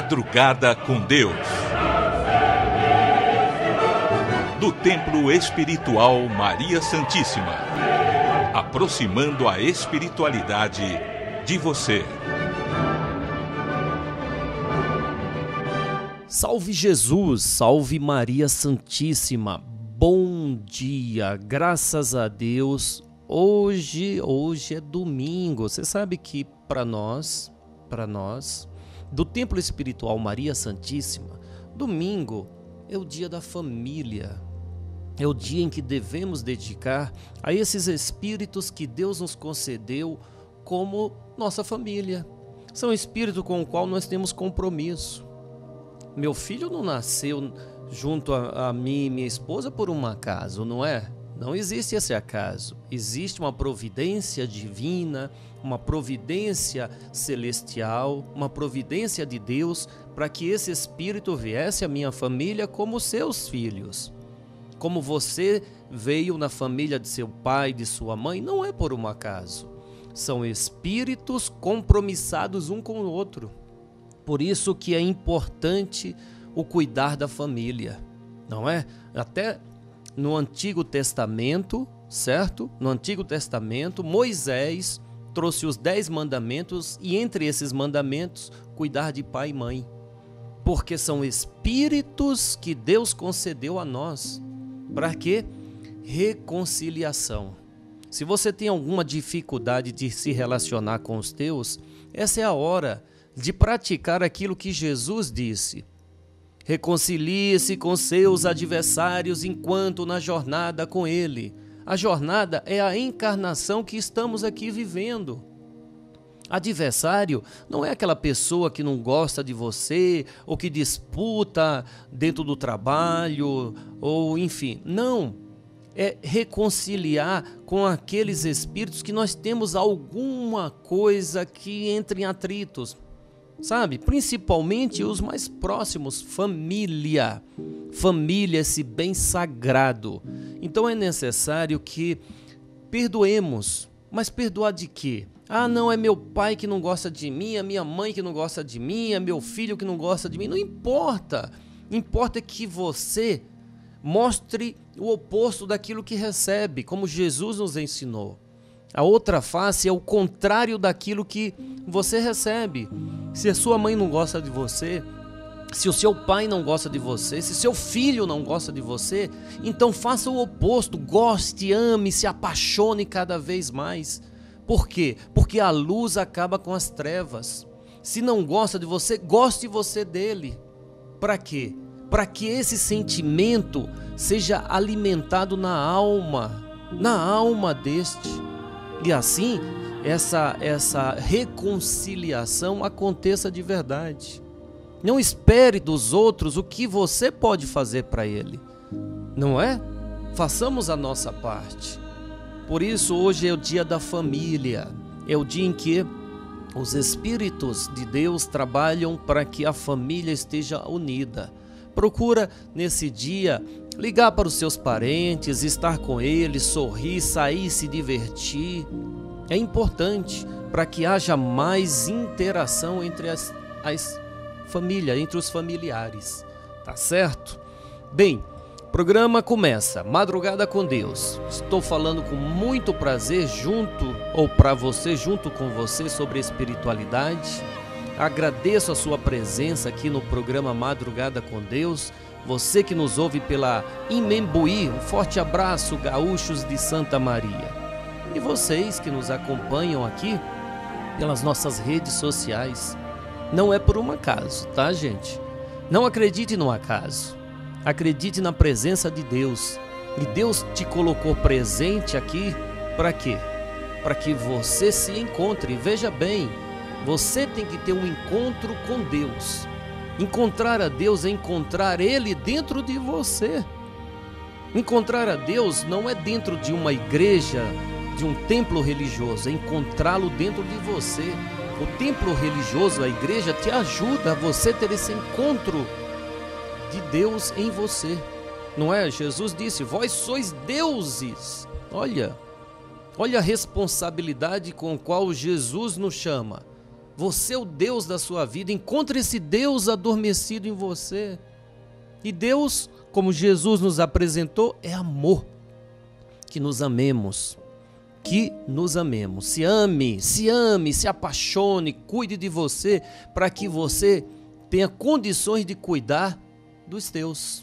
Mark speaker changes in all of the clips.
Speaker 1: Madrugada com Deus. Do Templo Espiritual Maria Santíssima. Aproximando a espiritualidade de você.
Speaker 2: Salve Jesus, salve Maria Santíssima. Bom dia, graças a Deus. Hoje é domingo. Você sabe que para nós, do Templo Espiritual Maria Santíssima, domingo é o dia da família. É o dia em que devemos dedicar a esses espíritos que Deus nos concedeu como nossa família. São espíritos com o qual nós temos compromisso. Meu filho não nasceu junto a mim e minha esposa por um acaso, não é? Não existe esse acaso. Existe uma providência divina, uma providência celestial, uma providência de Deus para que esse espírito viesse à minha família como seus filhos. Como você veio na família de seu pai, de sua mãe, não é por um acaso. São espíritos compromissados um com o outro. Por isso que é importante o cuidar da família, não é? Até no Antigo Testamento, certo? No Antigo Testamento, Moisés trouxe os 10 mandamentos e entre esses mandamentos, cuidar de pai e mãe. Porque são espíritos que Deus concedeu a nós. Para quê? Reconciliação. Se você tem alguma dificuldade de se relacionar com os teus, essa é a hora de praticar aquilo que Jesus disse. Reconcilie-se com seus adversários enquanto na jornada com Ele. A jornada é a encarnação que estamos aqui vivendo. Adversário não é aquela pessoa que não gosta de você, ou que disputa dentro do trabalho, ou enfim. Não. É reconciliar com aqueles espíritos que nós temos alguma coisa que entre em atritos. Sabe? Principalmente os mais próximos, família. Família, esse bem sagrado. Então é necessário que perdoemos. Mas perdoar de quê? Ah, não, é meu pai que não gosta de mim, é minha mãe que não gosta de mim, é meu filho que não gosta de mim. Não importa. Importa que você mostre o oposto daquilo que recebe, como Jesus nos ensinou. A outra face é o contrário daquilo que você recebe. Se a sua mãe não gosta de você, se o seu pai não gosta de você, se seu filho não gosta de você, então faça o oposto, goste, ame, se apaixone cada vez mais. Por quê? Porque a luz acaba com as trevas. Se não gosta de você, goste você dele. Para quê? Para que esse sentimento seja alimentado na alma deste. E assim, essa reconciliação aconteça de verdade. Não espere dos outros o que você pode fazer para ele. Não é? Façamos a nossa parte. Por isso, hoje é o dia da família. É o dia em que os espíritos de Deus trabalham para que a família esteja unida. Procura, nesse dia, ligar para os seus parentes, estar com eles, sorrir, sair, se divertir. É importante para que haja mais interação entre as famílias, entre os familiares. Tá certo? Bem, o programa começa, Madrugada com Deus. Estou falando com muito prazer junto com você sobre espiritualidade. Agradeço a sua presença aqui no programa Madrugada com Deus. Você que nos ouve pela Imembuí, um forte abraço, gaúchos de Santa Maria. E vocês que nos acompanham aqui pelas nossas redes sociais. Não é por um acaso, tá, gente? Não acredite no acaso. Acredite na presença de Deus. E Deus te colocou presente aqui para quê? Para que você se encontre. Veja bem, você tem que ter um encontro com Deus. Encontrar a Deus é encontrar Ele dentro de você. Encontrar a Deus não é dentro de uma igreja, de um templo religioso, é encontrá-lo dentro de você. O templo religioso, a igreja, te ajuda a você ter esse encontro de Deus em você. Não é? Jesus disse, vós sois deuses. Olha a responsabilidade com a qual Jesus nos chama. Você é o Deus da sua vida. Encontre esse Deus adormecido em você. E Deus, como Jesus nos apresentou, é amor. Que nos amemos. Que nos amemos. Se ame, se apaixone, cuide de você, para que você tenha condições de cuidar dos teus,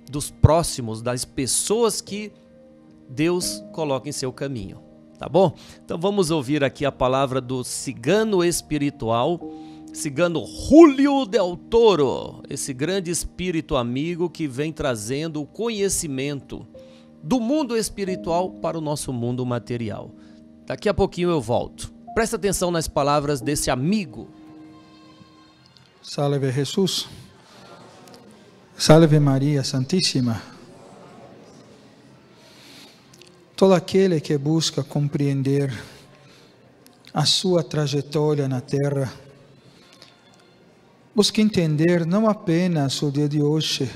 Speaker 2: dos próximos, das pessoas que Deus coloca em seu caminho. Tá bom? Então vamos ouvir aqui a palavra do cigano espiritual, cigano Julio Del Toro, esse grande espírito amigo que vem trazendo o conhecimento do mundo espiritual para o nosso mundo material. Daqui a pouquinho eu volto. Presta atenção nas palavras desse amigo.
Speaker 3: Salve Jesus. Salve Maria Santíssima. Todo aquele que busca compreender a sua trajetória na Terra, busca entender não apenas o dia de hoje,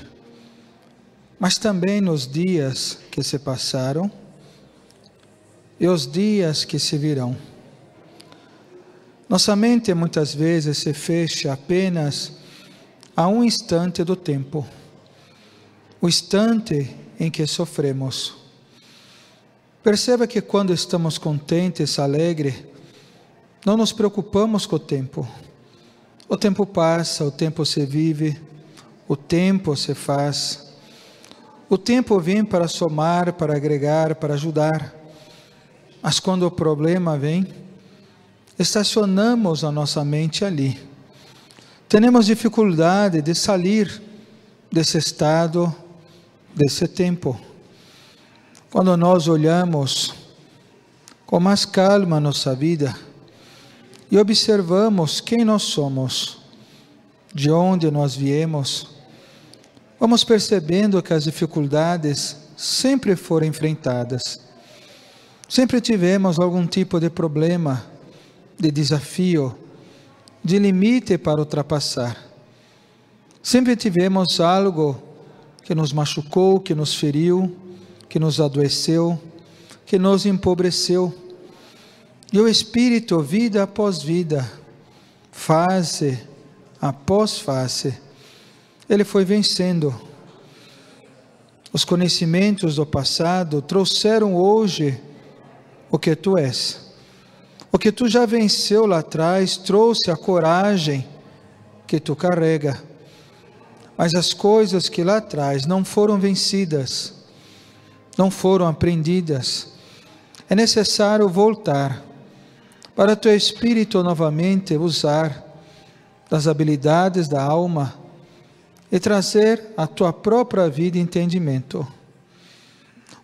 Speaker 3: mas também nos dias que se passaram e os dias que se virão. Nossa mente muitas vezes se fecha apenas a um instante do tempo, o instante em que sofremos. Perceba que quando estamos contentes, alegres, não nos preocupamos com o tempo. O tempo passa, o tempo se vive, o tempo se faz. O tempo vem para somar, para agregar, para ajudar. Mas quando o problema vem, estacionamos a nossa mente ali. Temos dificuldade de sair desse estado, desse tempo. Quando nós olhamos com mais calma a nossa vida e observamos quem nós somos, de onde nós viemos, vamos percebendo que as dificuldades sempre foram enfrentadas. Sempre tivemos algum tipo de problema, de desafio, de limite para ultrapassar. Sempre tivemos algo que nos machucou, que nos feriu, que nos adoeceu, que nos empobreceu. E o Espírito, vida após vida, fase após fase, ele foi vencendo. Os conhecimentos do passado trouxeram hoje o que tu és. O que tu já venceu lá atrás trouxe a coragem que tu carrega. Mas as coisas que lá atrás não foram vencidas, não foram aprendidas, é necessário voltar para teu Espírito novamente usar das habilidades da alma e trazer à tua própria vida entendimento.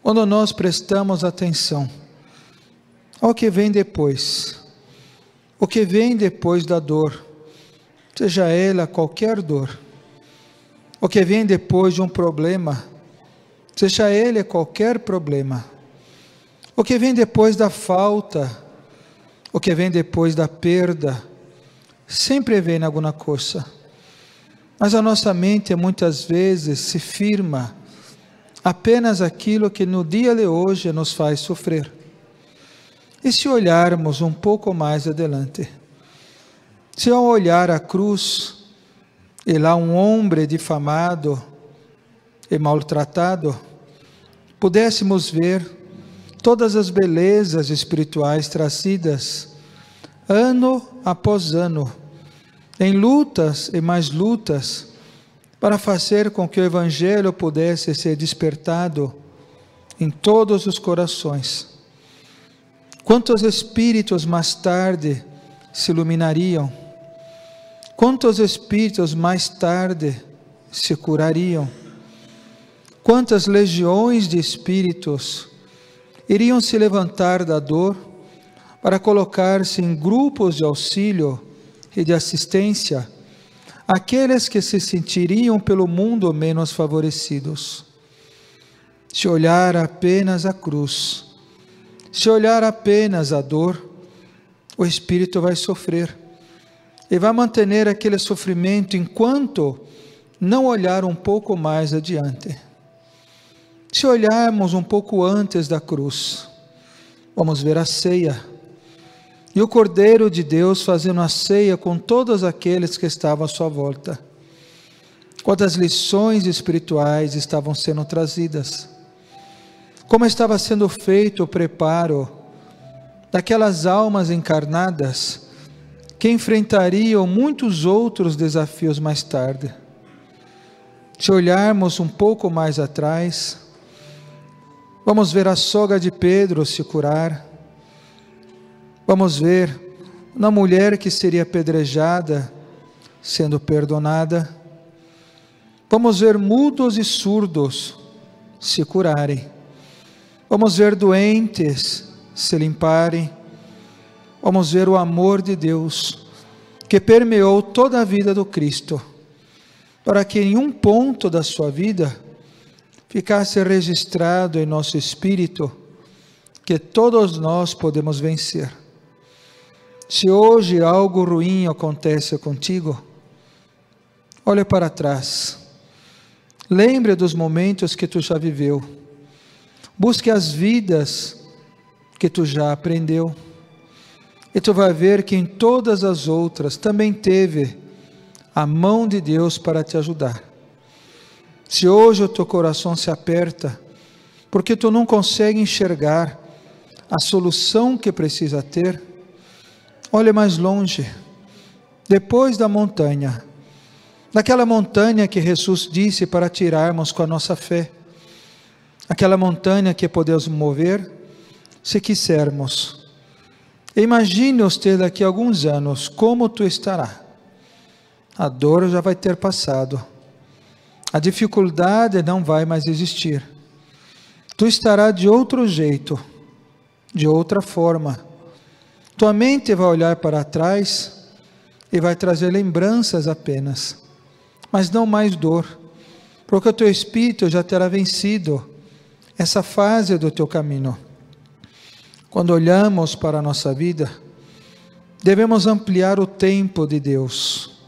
Speaker 3: Quando nós prestamos atenção ao que vem depois, o que vem depois da dor, seja ela qualquer dor, o que vem depois de um problema, seja ele qualquer problema, o que vem depois da falta, o que vem depois da perda, sempre vem alguma coisa. Mas a nossa mente muitas vezes se firma apenas aquilo que no dia de hoje nos faz sofrer. E se olharmos um pouco mais adiante, se ao olhar a cruz, e lá um homem difamado e maltratado, pudéssemos ver todas as belezas espirituais trazidas, ano após ano, em lutas e mais lutas, para fazer com que o Evangelho pudesse ser despertado em todos os corações. Quantos espíritos mais tarde se iluminariam? Quantos espíritos mais tarde se curariam? Quantas legiões de espíritos iriam se levantar da dor para colocar-se em grupos de auxílio e de assistência àqueles que se sentiriam pelo mundo menos favorecidos? Se olhar apenas a cruz, se olhar apenas a dor, o espírito vai sofrer e vai manter aquele sofrimento enquanto não olhar um pouco mais adiante. Se olharmos um pouco antes da cruz, vamos ver a ceia. e o Cordeiro de Deus fazendo a ceia com todos aqueles que estavam à sua volta. Quantas lições espirituais estavam sendo trazidas. Como estava sendo feito o preparo daquelas almas encarnadas que enfrentariam muitos outros desafios mais tarde. Se olharmos um pouco mais atrás, vamos ver a sogra de Pedro se curar. Vamos ver uma mulher que seria apedrejada sendo perdonada. Vamos ver mudos e surdos se curarem. Vamos ver doentes se limparem. Vamos ver o amor de Deus que permeou toda a vida do Cristo, para que em um ponto da sua vida ficasse registrado em nosso espírito que todos nós podemos vencer. Se hoje algo ruim acontece contigo, olhe para trás. Lembre dos momentos que tu já viveu. Busque as vidas que tu já aprendeu. E tu vai ver que em todas as outras também teve a mão de Deus para te ajudar. Se hoje o teu coração se aperta, porque tu não consegue enxergar a solução que precisa ter, olhe mais longe, depois da montanha, daquela montanha que Jesus disse para tirarmos com a nossa fé, aquela montanha que podemos mover, se quisermos. Imagine você daqui a alguns anos, como tu estará. A dor já vai ter passado, a dificuldade não vai mais existir. Tu estará de outro jeito, de outra forma. Tua mente vai olhar para trás e vai trazer lembranças apenas, mas não mais dor, porque o teu espírito já terá vencido essa fase do teu caminho. Quando olhamos para a nossa vida, devemos ampliar o tempo de Deus,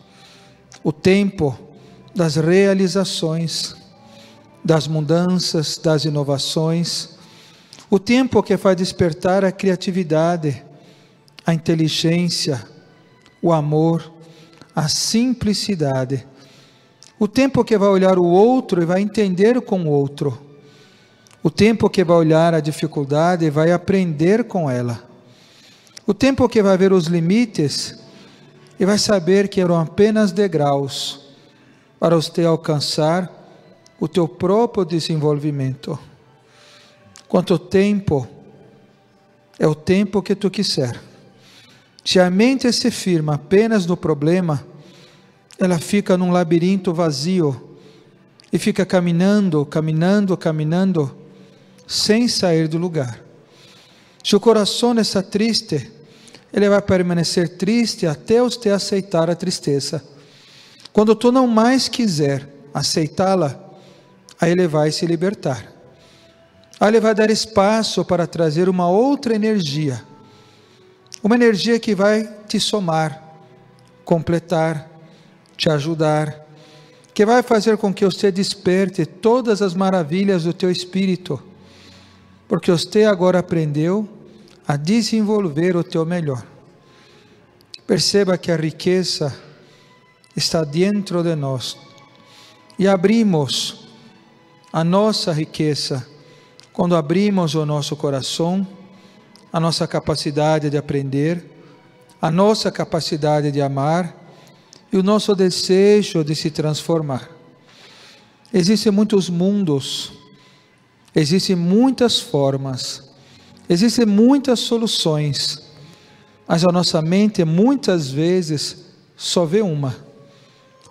Speaker 3: o tempo das realizações, das mudanças, das inovações, o tempo que vai despertar a criatividade, a inteligência, o amor, a simplicidade, o tempo que vai olhar o outro e vai entender com o outro, o tempo que vai olhar a dificuldade e vai aprender com ela, o tempo que vai ver os limites e vai saber que eram apenas degraus para você alcançar o teu próprio desenvolvimento. Quanto tempo é o tempo que tu quiser. Se a mente se firma apenas no problema, ela fica num labirinto vazio e fica caminhando, sem sair do lugar. Se o coração está triste, ele vai permanecer triste até você aceitar a tristeza. Quando tu não mais quiser aceitá-la, aí ele vai se libertar. Aí ele vai dar espaço para trazer uma outra energia. Uma energia que vai te somar, completar, te ajudar, que vai fazer com que você desperte todas as maravilhas do teu espírito, porque você agora aprendeu a desenvolver o teu melhor. Perceba que a riqueza está dentro de nós e abrimos a nossa riqueza quando abrimos o nosso coração, a nossa capacidade de aprender, a nossa capacidade de amar e o nosso desejo de se transformar. Existem muitos mundos, existem muitas formas, existem muitas soluções, mas a nossa mente muitas vezes só vê uma,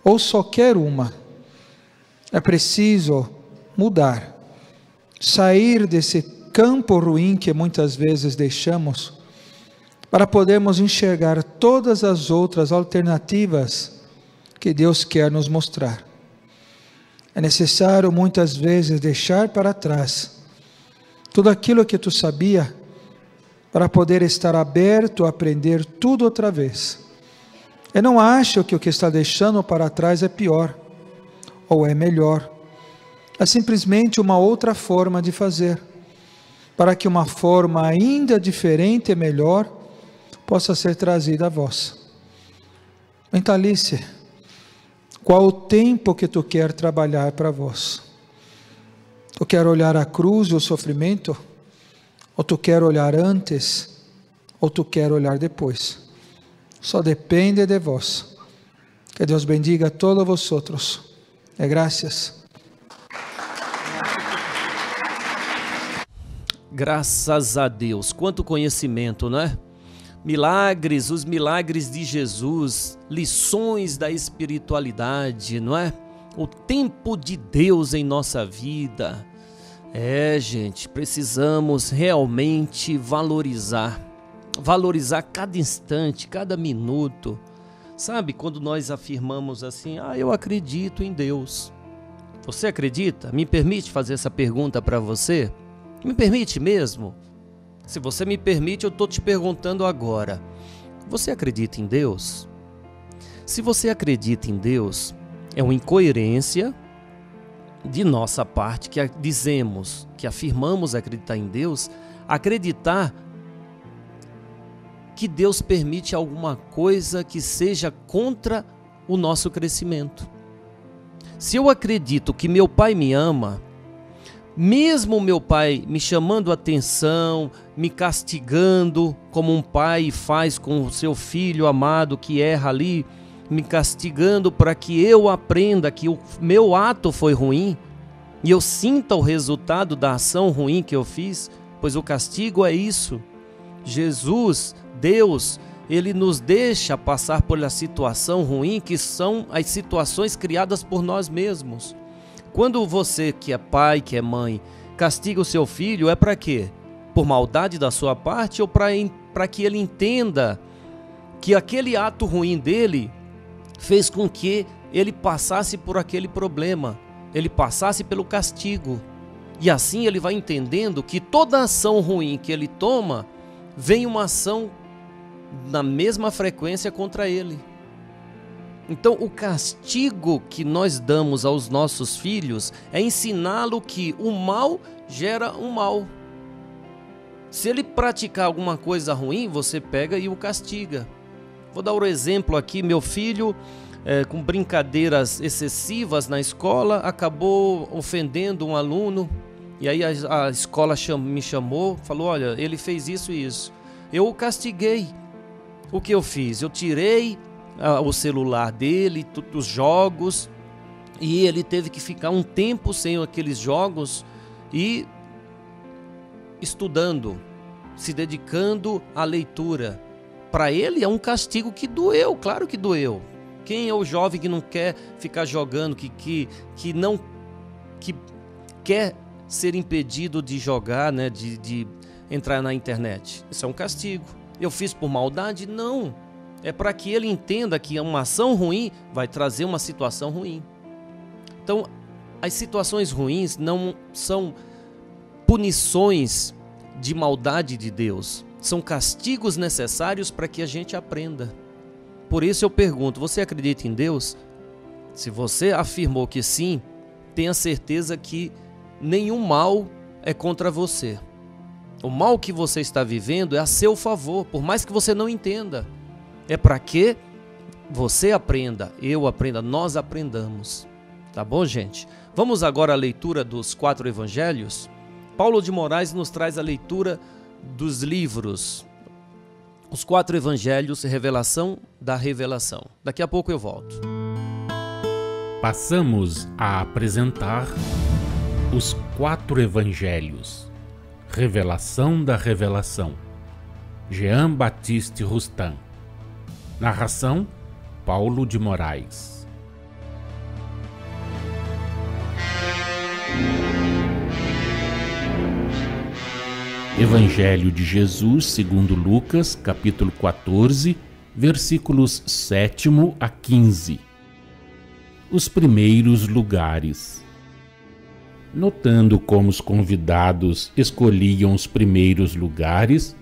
Speaker 3: ou só quer uma. É preciso mudar, sair desse campo ruim que muitas vezes deixamos, para podermos enxergar todas as outras alternativas que Deus quer nos mostrar. É necessário muitas vezes deixar para trás tudo aquilo que tu sabia, para poder estar aberto a aprender tudo outra vez. Eu não acho que o que está deixando para trás é pior, ou é melhor. É simplesmente uma outra forma de fazer, para que uma forma ainda diferente e melhor possa ser trazida a vós. Mentalize qual o tempo que tu quer trabalhar para vós. Tu quer olhar a cruz e o sofrimento? Ou tu quer olhar antes? Ou tu quer olhar depois? Só depende de vós. Que Deus bendiga a todos vosotros. Graças.
Speaker 2: Graças a Deus. Quanto conhecimento, não é? Milagres, os milagres de Jesus, lições da espiritualidade, não é? O tempo de Deus em nossa vida. Gente, precisamos realmente valorizar cada instante, cada minuto. Sabe, quando nós afirmamos assim, eu acredito em Deus. Você acredita? Me permite fazer essa pergunta para você? Me permite mesmo? Se você me permite, eu estou te perguntando agora. Você acredita em Deus? Se você acredita em Deus, é uma incoerência de nossa parte que dizemos, que afirmamos acreditar em Deus, acreditar que Deus permite alguma coisa que seja contra o nosso crescimento. Se eu acredito que meu pai me ama, mesmo meu pai me chamando a atenção, me castigando, como um pai faz com o seu filho amado que erra ali, me castigando para que eu aprenda que o meu ato foi ruim e eu sinta o resultado da ação ruim que eu fiz, pois o castigo é isso. Jesus, Deus, Ele nos deixa passar por a situação ruim, que são as situações criadas por nós mesmos. Quando você que é pai, que é mãe, castiga o seu filho, é para quê? Por maldade da sua parte ou para que ele entenda que aquele ato ruim dele fez com que ele passasse por aquele problema, ele passasse pelo castigo. E assim ele vai entendendo que toda ação ruim que ele toma, vem uma ação na mesma frequência contra ele. Então o castigo que nós damos aos nossos filhos é ensiná-lo que o mal gera um mal. Se ele praticar alguma coisa ruim, você pega e o castiga. Vou dar um exemplo aqui, meu filho, com brincadeiras excessivas na escola, acabou ofendendo um aluno, e aí a escola me chamou, falou, olha, ele fez isso e isso. Eu o castiguei. O que eu fiz? Eu tirei o celular dele, os jogos, e ele teve que ficar um tempo sem aqueles jogos e estudando, se dedicando à leitura. Para ele é um castigo que doeu, claro que doeu. Quem é o jovem que não quer ficar jogando, que quer ser impedido de jogar, né, de entrar na internet? Isso é um castigo. Eu fiz por maldade? Não. É para que ele entenda que uma ação ruim vai trazer uma situação ruim. Então, as situações ruins não são punições de maldade de Deus. São castigos necessários para que a gente aprenda. Por isso eu pergunto, você acredita em Deus? Se você afirmou que sim, tenha certeza que nenhum mal é contra você. O mal que você está vivendo é a seu favor, por mais que você não entenda. É para que você aprenda, eu aprenda, nós aprendamos. Tá bom, gente? Vamos agora à leitura dos 4 evangelhos. Paulo de Moraes nos traz a leitura dos livros, os 4 evangelhos, revelação da revelação. Daqui a pouco eu volto.
Speaker 4: Passamos a apresentar os 4 evangelhos, revelação da revelação. Jean Baptiste Rustin. Narração, Paulo de Moraes. Evangelho de Jesus segundo Lucas, capítulo 14, versículos 7 a 15. Os primeiros lugares. Notando como os convidados escolhiam os primeiros lugares,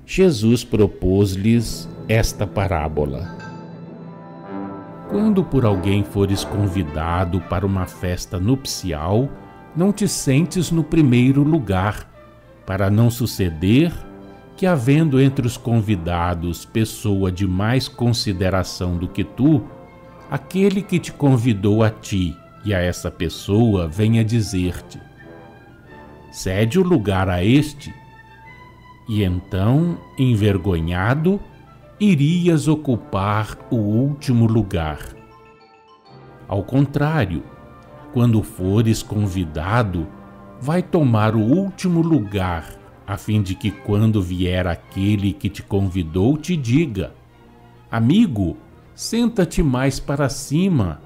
Speaker 4: Jesus propôs-lhes esta parábola. Quando por alguém fores convidado para uma festa nupcial, não te sentes no primeiro lugar, para não suceder que, havendo entre os convidados pessoa de mais consideração do que tu, aquele que te convidou a ti e a essa pessoa venha dizer-te: cede o lugar a este, e então, envergonhado, irias ocupar o último lugar. Ao contrário, quando fores convidado, vai tomar o último lugar, a fim de que quando vier aquele que te convidou te diga: amigo, senta-te mais para cima.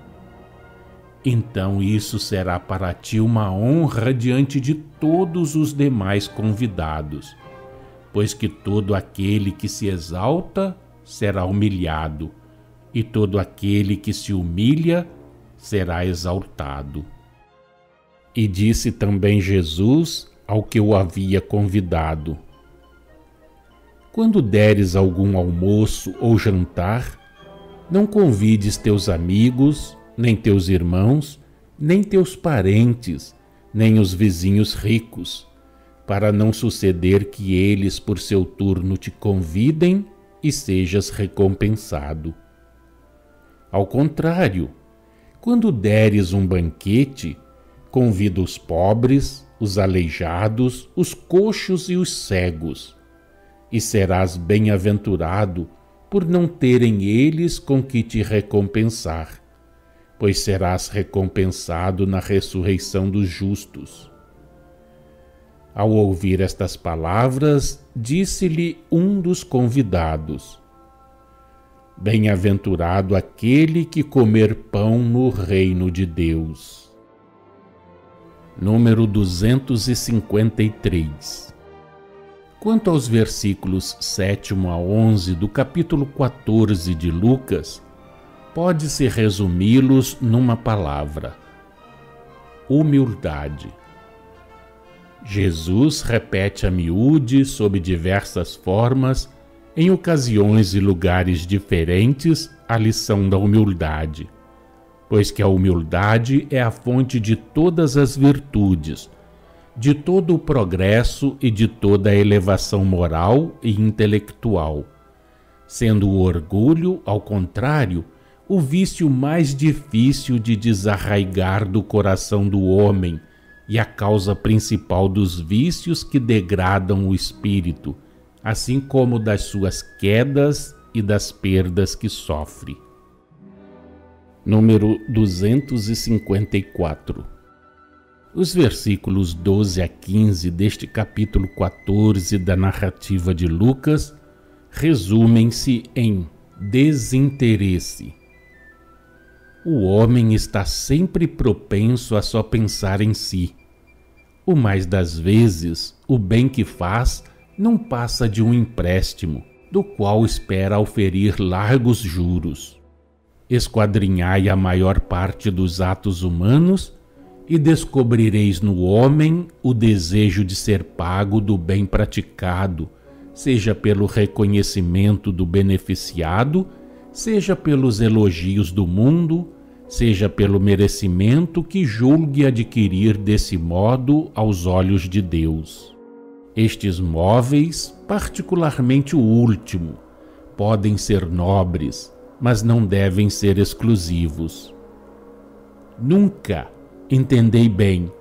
Speaker 4: Então isso será para ti uma honra diante de todos os demais convidados, pois que todo aquele que se exalta será humilhado, e todo aquele que se humilha será exaltado. E disse também Jesus ao que o havia convidado: quando deres algum almoço ou jantar, não convides teus amigos, nem teus irmãos, nem teus parentes, nem os vizinhos ricos, para não suceder que eles por seu turno te convidem e sejas recompensado. Ao contrário, quando deres um banquete, convida os pobres, os aleijados, os coxos e os cegos, e serás bem-aventurado por não terem eles com que te recompensar, pois serás recompensado na ressurreição dos justos. Ao ouvir estas palavras, disse-lhe um dos convidados: bem-aventurado aquele que comer pão no reino de Deus. Número 253. Quanto aos versículos 7 a 11 do capítulo 14 de Lucas, pode-se resumi-los numa palavra: humildade. Jesus repete a miúde, sob diversas formas, em ocasiões e lugares diferentes, a lição da humildade, pois que a humildade é a fonte de todas as virtudes, de todo o progresso e de toda a elevação moral e intelectual, sendo o orgulho, ao contrário, o vício mais difícil de desarraigar do coração do homem e a causa principal dos vícios que degradam o espírito, assim como das suas quedas e das perdas que sofre. Número 254. Os versículos 12 a 15 deste capítulo 14 da narrativa de Lucas resumem-se em desinteresse. O homem está sempre propenso a só pensar em si. O mais das vezes, o bem que faz não passa de um empréstimo, do qual espera auferir largos juros. Esquadrinhai a maior parte dos atos humanos e descobrireis no homem o desejo de ser pago do bem praticado, seja pelo reconhecimento do beneficiado, seja pelos elogios do mundo, seja pelo merecimento que julgue adquirir desse modo aos olhos de Deus. Estes móveis, particularmente o último, podem ser nobres, mas não devem ser exclusivos. Nunca, entendei bem,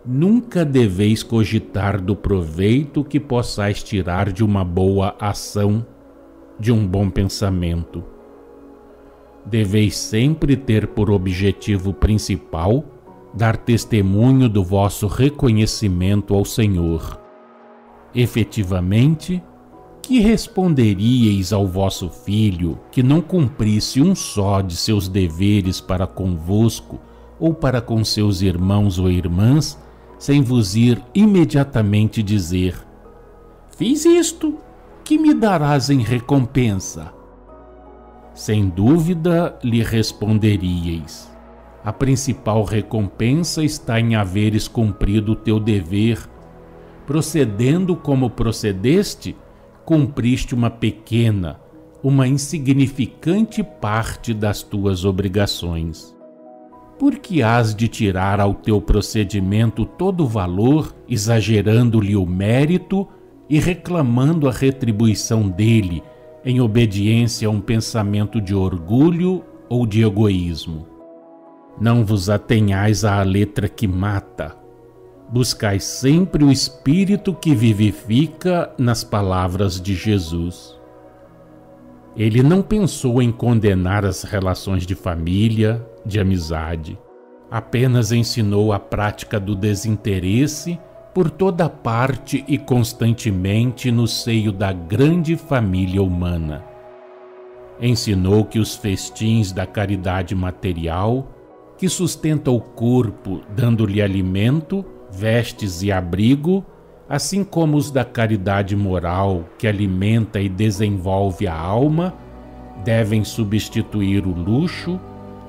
Speaker 4: nunca deveis cogitar do proveito que possais tirar de uma boa ação, de um bom pensamento. Deveis sempre ter por objetivo principal dar testemunho do vosso reconhecimento ao Senhor. Efetivamente, que responderíeis ao vosso filho que não cumprisse um só de seus deveres para convosco ou para com seus irmãos ou irmãs, sem vos ir imediatamente dizer: fiz isto, que me darás em recompensa? Sem dúvida lhe responderíeis: a principal recompensa está em haveres cumprido o teu dever. Procedendo como procedeste, cumpriste uma pequena, uma insignificante parte das tuas obrigações. Por que hás de tirar ao teu procedimento todo o valor, exagerando-lhe o mérito e reclamando a retribuição dele em obediência a um pensamento de orgulho ou de egoísmo. Não vos atenhais à letra que mata. Buscai sempre o Espírito que vivifica nas palavras de Jesus. Ele não pensou em condenar as relações de família, de amizade. Apenas ensinou a prática do desinteresse por toda parte e constantemente no seio da grande família humana. Ensinou que os festins da caridade material, que sustenta o corpo dando-lhe alimento, vestes e abrigo, assim como os da caridade moral, que alimenta e desenvolve a alma, devem substituir o luxo,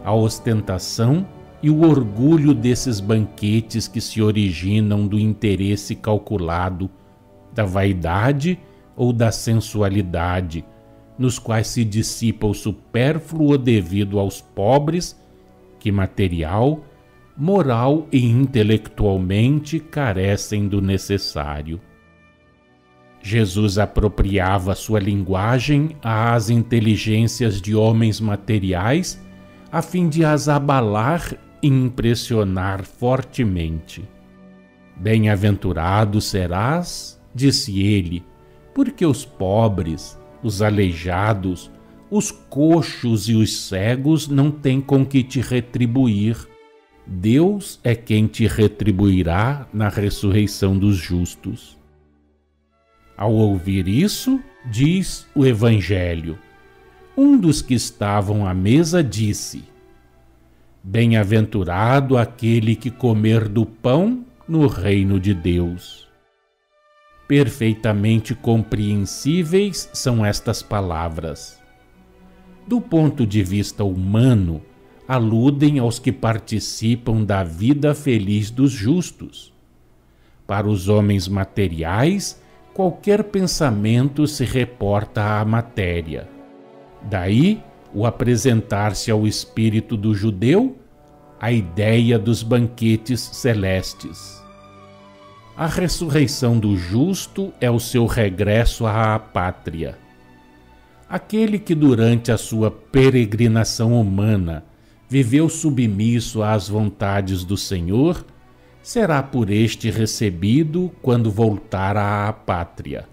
Speaker 4: a ostentação e o orgulho desses banquetes que se originam do interesse calculado, da vaidade ou da sensualidade, nos quais se dissipa o supérfluo devido aos pobres, que material, moral e intelectualmente carecem do necessário. Jesus apropriava sua linguagem às inteligências de homens materiais a fim de as abalar e impressionar fortemente. Bem-aventurado serás, disse ele, porque os pobres, os aleijados, os coxos e os cegos não têm com que te retribuir. Deus é quem te retribuirá na ressurreição dos justos. Ao ouvir isso, diz o Evangelho, um dos que estavam à mesa disse: Bem-aventurado aquele que comer do pão no reino de Deus. Perfeitamente compreensíveis são estas palavras. Do ponto de vista humano, aludem aos que participam da vida feliz dos justos. Para os homens materiais, qualquer pensamento se reporta à matéria. Daí, o apresentar-se ao espírito do judeu, a ideia dos banquetes celestes. A ressurreição do justo é o seu regresso à pátria. Aquele que durante a sua peregrinação humana viveu submisso às vontades do Senhor, será por este recebido quando voltar à pátria.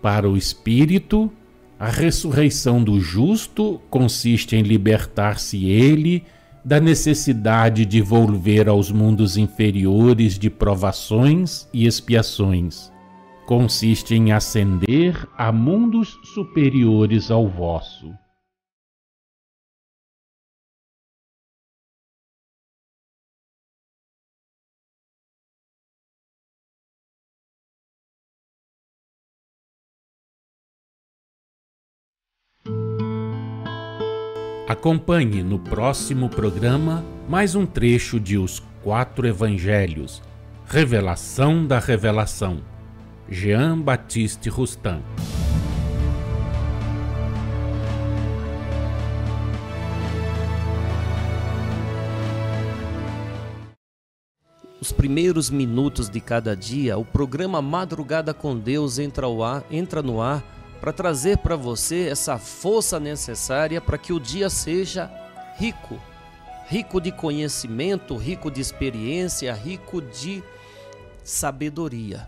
Speaker 4: Para o espírito, a ressurreição do justo consiste em libertar-se ele da necessidade de volver aos mundos inferiores de provações e expiações. Consiste em ascender a mundos superiores ao vosso. Acompanhe no próximo programa mais um trecho de Os Quatro Evangelhos, Revelação da Revelação, Jean Baptiste Rustin.
Speaker 2: Os primeiros minutos de cada dia, o programa Madrugada com Deus entra no ar para trazer para você essa força necessária para que o dia seja rico. Rico de conhecimento, rico de experiência, rico de sabedoria.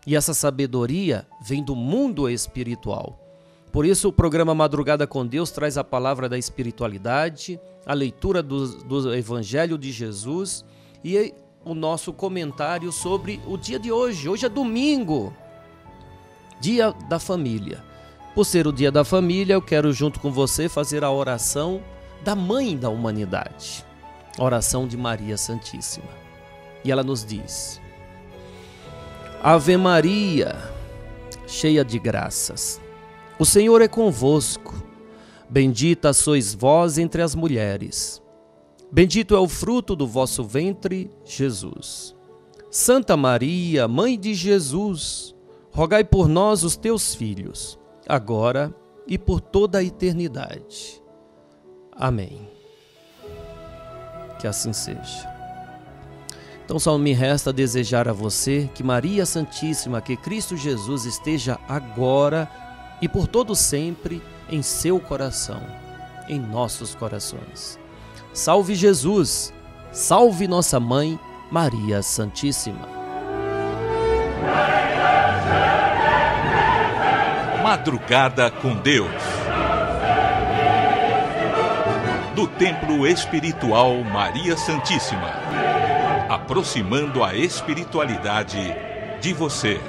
Speaker 2: E essa sabedoria vem do mundo espiritual. Por isso o programa Madrugada com Deus traz a palavra da espiritualidade, a leitura do Evangelho de Jesus e o nosso comentário sobre o dia de hoje. Hoje é domingo, dia da família. Por ser o dia da família, eu quero junto com você fazer a oração da Mãe da Humanidade, a oração de Maria Santíssima. E ela nos diz: Ave Maria, cheia de graças, o Senhor é convosco. Bendita sois vós entre as mulheres. Bendito é o fruto do vosso ventre, Jesus. Santa Maria, Mãe de Jesus, rogai por nós, os teus filhos, agora e por toda a eternidade. Amém. Que assim seja. Então só me resta desejar a você que Maria Santíssima, que Cristo Jesus esteja agora e por todo sempre em seu coração, em nossos corações. Salve Jesus, salve nossa Mãe, Maria Santíssima.
Speaker 1: Madrugada com Deus. Do Templo Espiritual Maria Santíssima. Aproximando a espiritualidade de você.